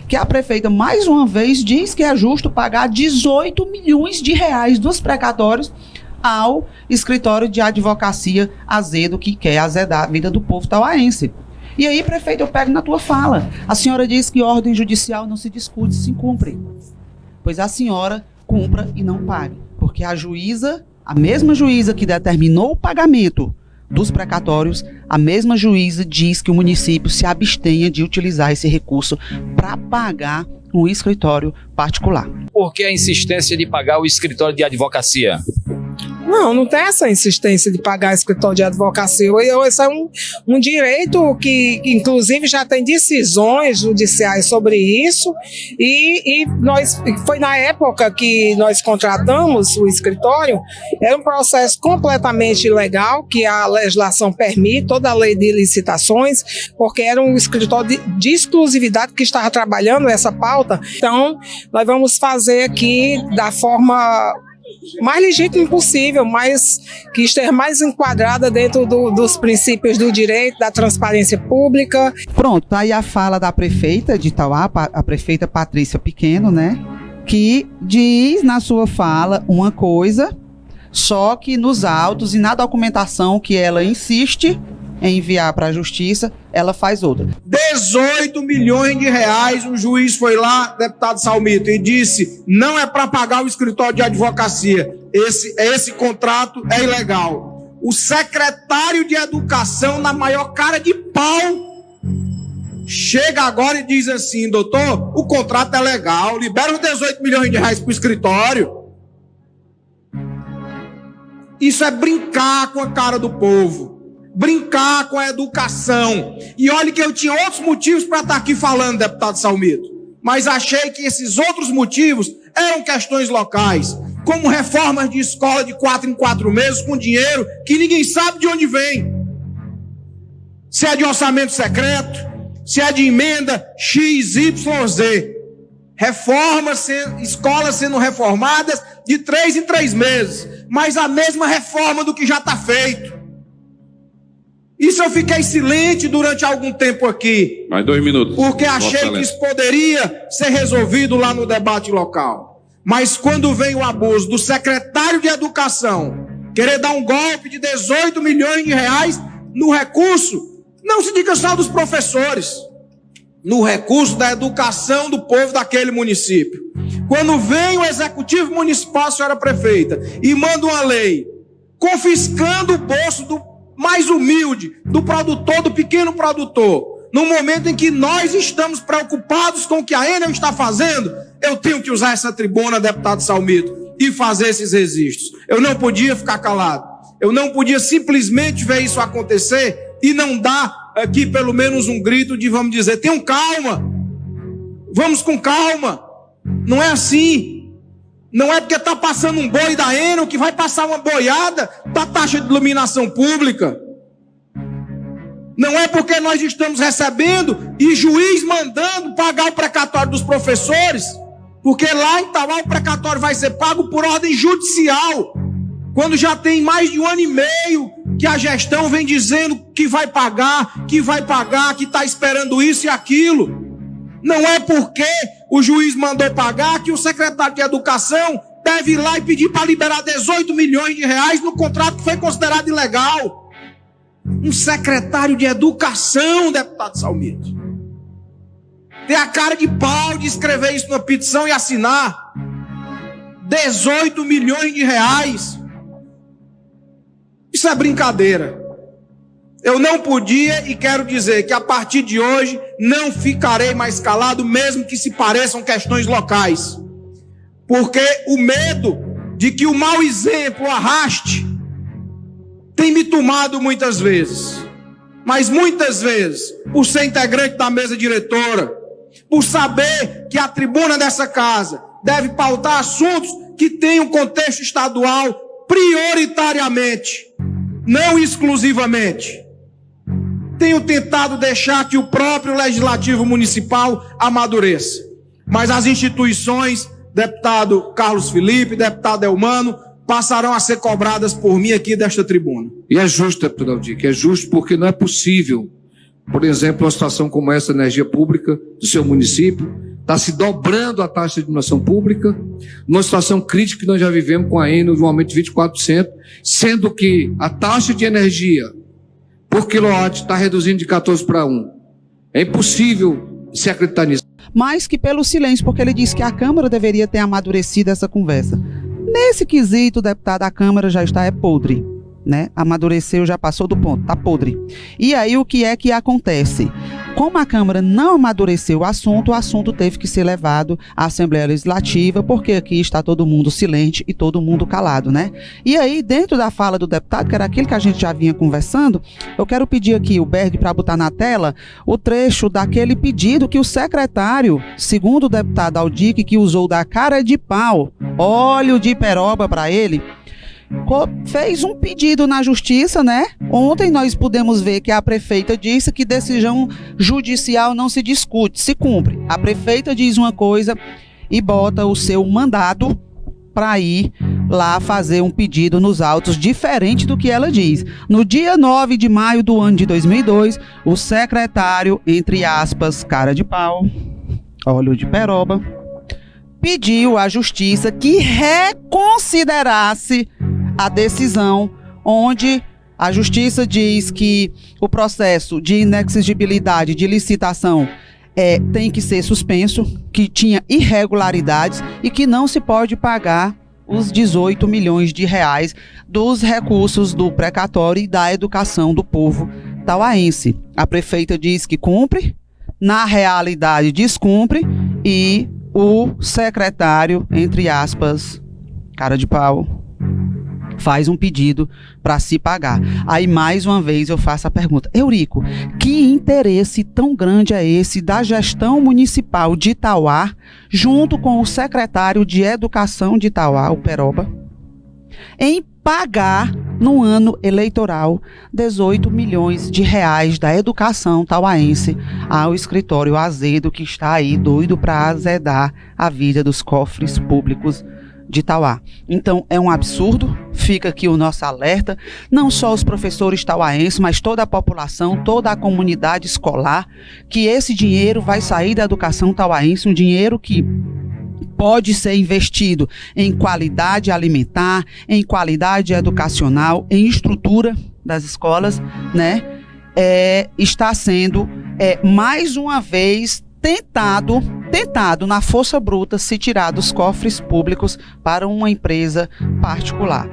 que a prefeita, mais uma vez, diz que é justo pagar 18 milhões de reais dos precatórios ao escritório de advocacia Azedo, que quer azedar a vida do povo tauaense. E aí, prefeito, eu pego na tua fala. A senhora diz que ordem judicial não se discute, se cumpre. Pois a senhora cumpra e não pague. Porque a juíza, a mesma juíza que determinou o pagamento dos precatórios, a mesma juíza diz que o município se abstenha de utilizar esse recurso para pagar um escritório particular. Por que a insistência de pagar o escritório de advocacia? Não tem essa insistência de pagar escritório de advocacia. Esse é um direito que, inclusive, já tem decisões judiciais sobre isso. E foi na época que nós contratamos o escritório, era um processo completamente ilegal, que a legislação permite, toda a lei de licitações, porque era um escritório de exclusividade que estava trabalhando essa pauta. Então, nós vamos fazer aqui da forma mais legítimo possível, mas que esteja mais enquadrada dentro dos princípios do direito, da transparência pública. Pronto, tá aí a fala da prefeita de Itauá, a prefeita Patrícia Pequeno, né? Que diz na sua fala uma coisa, só que nos autos e na documentação que ela insiste em enviar para a justiça, ela faz outra. 18 milhões de reais, o juiz foi lá, deputado Salmito, e disse, não é para pagar o escritório de advocacia, esse contrato é ilegal. O secretário de Educação, na maior cara de pau, chega agora e diz assim, doutor, o contrato é legal, libera os 18 milhões de reais para o escritório. Isso é brincar com a cara do povo. Brincar com a educação. E olha que eu tinha outros motivos para estar aqui falando, deputado Salmito, mas achei que esses outros motivos eram questões locais, como reformas de escola de 4 em 4 meses com dinheiro que ninguém sabe de onde vem. Se é de orçamento secreto, se é de emenda XYZ. Reformas, escolas sendo reformadas de 3 em 3 meses, mas a mesma reforma do que já está feito. Isso eu fiquei silente durante algum tempo aqui. Mais 2 minutos. Porque achei que isso poderia ser resolvido lá no debate local. Mas quando vem o abuso do secretário de Educação querer dar um golpe de 18 milhões de reais no recurso, não se diga só dos professores, no recurso da educação do povo daquele município. Quando vem o executivo municipal, a senhora prefeita, e manda uma lei confiscando o bolso do mais humilde, do produtor, do pequeno produtor, no momento em que nós estamos preocupados com o que a Enel está fazendo, eu tenho que usar essa tribuna, deputado Salmito, e fazer esses registros. Eu não podia ficar calado. Eu não podia simplesmente ver isso acontecer e não dar aqui pelo menos um grito de, vamos dizer, tenham calma, vamos com calma. Não é assim. Não é porque está passando um boi da Enel que vai passar uma boiada da taxa de iluminação pública. Não é porque nós estamos recebendo e juiz mandando pagar o precatório dos professores, porque lá em Itauá o precatório vai ser pago por ordem judicial, quando já tem mais de 1 ano e meio que a gestão vem dizendo que vai pagar, que está esperando isso e aquilo. Não é porque o juiz mandou pagar que o secretário de Educação deve ir lá e pedir para liberar 18 milhões de reais no contrato que foi considerado ilegal. Um secretário de Educação, deputado Salmito, tem a cara de pau de escrever isso numa petição e assinar. 18 milhões de reais. Isso é brincadeira. Eu não podia e quero dizer que a partir de hoje não ficarei mais calado, mesmo que se pareçam questões locais. Porque o medo de que o mau exemplo arraste tem me tomado muitas vezes. Mas muitas vezes, por ser integrante da mesa diretora, por saber que a tribuna dessa casa deve pautar assuntos que tenham contexto estadual prioritariamente, não exclusivamente, tenho tentado deixar que o próprio Legislativo Municipal amadureça. Mas as instituições, deputado Carlos Felipe, deputado Elmano, passarão a ser cobradas por mim aqui desta tribuna. E é justo, deputado Aldir, é justo porque não é possível, por exemplo, uma situação como essa da energia pública do seu município, Está se dobrando a taxa de iluminação pública, numa situação crítica que nós já vivemos com a Enel, de um aumento de 24%, sendo que a taxa de energia por quilowatt está reduzindo de 14 para 1. É impossível se acreditar nisso. Mais que pelo silêncio, porque ele disse que a Câmara deveria ter amadurecido essa conversa. Nesse quesito, deputado, a Câmara já está podre, né? Amadureceu, já passou do ponto, está podre. E aí o que é que acontece? Como a Câmara não amadureceu o assunto teve que ser levado à Assembleia Legislativa, porque aqui está todo mundo silente e todo mundo calado, né? E aí, dentro da fala do deputado, que era aquilo que a gente já vinha conversando, eu quero pedir aqui o Berg para botar na tela o trecho daquele pedido que o secretário, segundo o deputado Aldic, que usou da cara de pau, óleo de peroba para ele, fez um pedido na justiça, né? Ontem nós pudemos ver que a prefeita disse que decisão judicial não se discute, se cumpre. A prefeita diz uma coisa e bota o seu mandado para ir lá fazer um pedido nos autos diferente do que ela diz. No dia 9 de maio do ano de 2002, o secretário, entre aspas, cara de pau, óleo de peroba, pediu à justiça que reconsiderasse a decisão onde a justiça diz que o processo de inexigibilidade de licitação tem que ser suspenso, que tinha irregularidades e que não se pode pagar os 18 milhões de reais dos recursos do precatório e da educação do povo tauaense. A prefeita diz que cumpre, na realidade descumpre, e o secretário, entre aspas, cara de pau, faz um pedido para se pagar. Aí, mais uma vez, eu faço a pergunta. Eurico, que interesse tão grande é esse da gestão municipal de Itauá, junto com o secretário de Educação de Itauá, o Peroba, em pagar, no ano eleitoral, 18 milhões de reais da educação tauaense ao escritório azedo que está aí doido para azedar a vida dos cofres públicos de Itauá? Então é um absurdo, fica aqui o nosso alerta, não só os professores tauaenses, mas toda a população, toda a comunidade escolar, que esse dinheiro vai sair da educação tauaense, um dinheiro que pode ser investido em qualidade alimentar, em qualidade educacional, em estrutura das escolas, né? Está sendo mais uma vez tentado na força bruta se tirar dos cofres públicos para uma empresa particular.